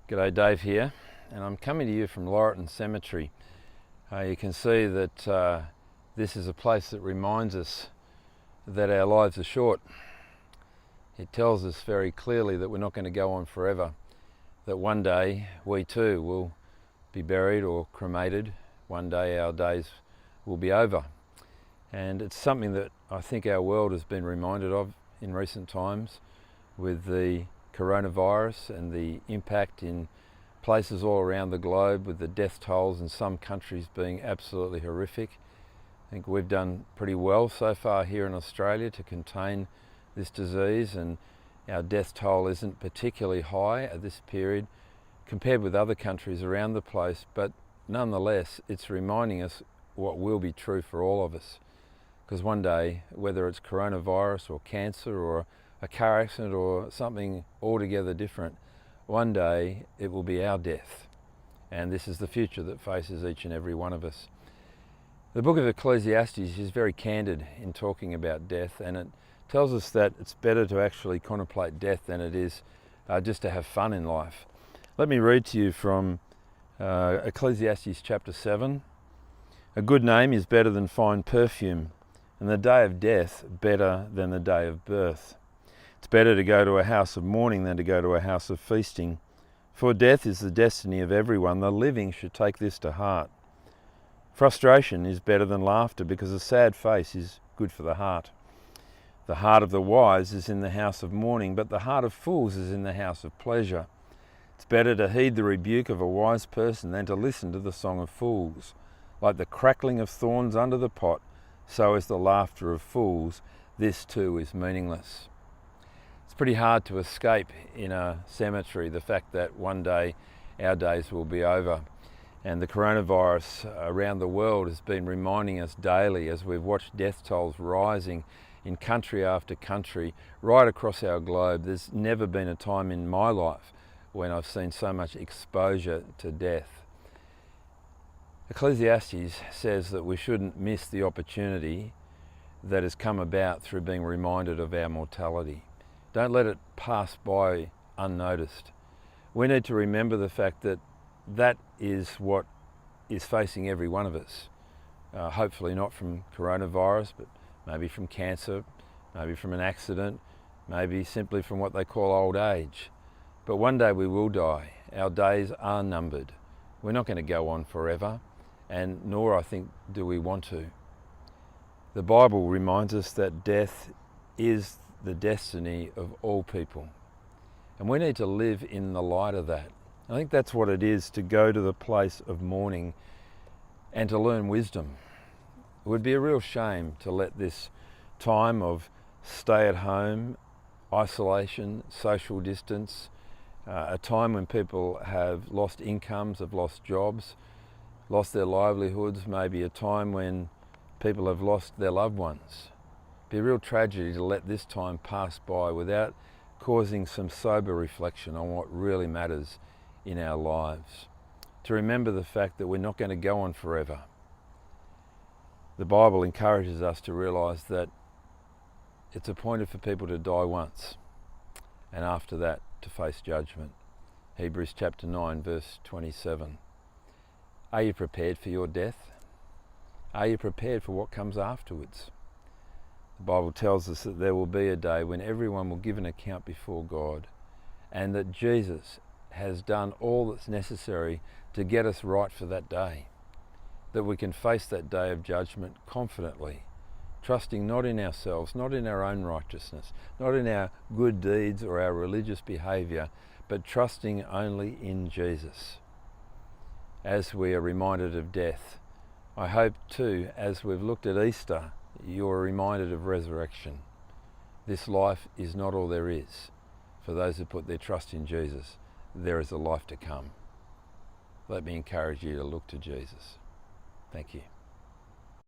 G'day, Dave here, and I'm coming to you from Laurelton Cemetery. You can see that this is a place that reminds us that our lives are short. It tells us very clearly that we're not going to go on forever, that one day we too will be buried or cremated. One day our days will be over. And it's something that I think our world has been reminded of in recent times with the coronavirus and the impact in places all around the globe, with the death tolls in some countries being absolutely horrific. I think we've done pretty well so far here in Australia to contain this disease, and our death toll isn't particularly high at this period compared with other countries around the place, but nonetheless it's reminding us what will be true for all of us. Because one day, whether it's coronavirus or cancer or a car accident or something altogether different, one day it will be our death. And this is the future that faces each and every one of us. The book of Ecclesiastes is very candid in talking about death, and it tells us that it's better to actually contemplate death than it is just to have fun in life. Let me read to you from Ecclesiastes chapter 7. A good name is better than fine perfume, and the day of death better than the day of birth. It's better to go to a house of mourning than to go to a house of feasting. For death is the destiny of everyone. The living should take this to heart. Frustration is better than laughter, because a sad face is good for the heart. The heart of the wise is in the house of mourning, but the heart of fools is in the house of pleasure. It's better to heed the rebuke of a wise person than to listen to the song of fools. Like the crackling of thorns under the pot, so is the laughter of fools. This too is meaningless. It's pretty hard to escape in a cemetery the fact that one day our days will be over. And the coronavirus around the world has been reminding us daily, as we've watched death tolls rising in country after country right across our globe. There's never been a time in my life when I've seen so much exposure to death. Ecclesiastes says that we shouldn't miss the opportunity that has come about through being reminded of our mortality. Don't let it pass by unnoticed. We need to remember the fact that that is what is facing every one of us. Hopefully not from coronavirus, but maybe from cancer, maybe from an accident, maybe simply from what they call old age. But one day we will die. Our days are numbered. We're not going to go on forever, and nor, I think, do we want to. The Bible reminds us that death is the destiny of all people, and we need to live in the light of that. I think that's what it is to go to the place of mourning and to learn wisdom. It would be a real shame to let this time of stay at home, isolation, social distance, a time when people have lost incomes, have lost jobs, lost their livelihoods, maybe a time when people have lost their loved ones. It'd be a real tragedy to let this time pass by without causing some sober reflection on what really matters in our lives. To remember the fact that we're not going to go on forever. The Bible encourages us to realise that it's appointed for people to die once, and after that to face judgment. Hebrews chapter 9 verse 27. Are you prepared for your death? Are you prepared for what comes afterwards? The Bible tells us that there will be a day when everyone will give an account before God, and that Jesus has done all that's necessary to get us right for that day, that we can face that day of judgment confidently, trusting not in ourselves, not in our own righteousness, not in our good deeds or our religious behaviour, but trusting only in Jesus. As we are reminded of death, I hope too, as we've looked at Easter, you're reminded of resurrection. This life is not all there is. For those who put their trust in Jesus, there is a life to come. Let me encourage you to look to Jesus. Thank you.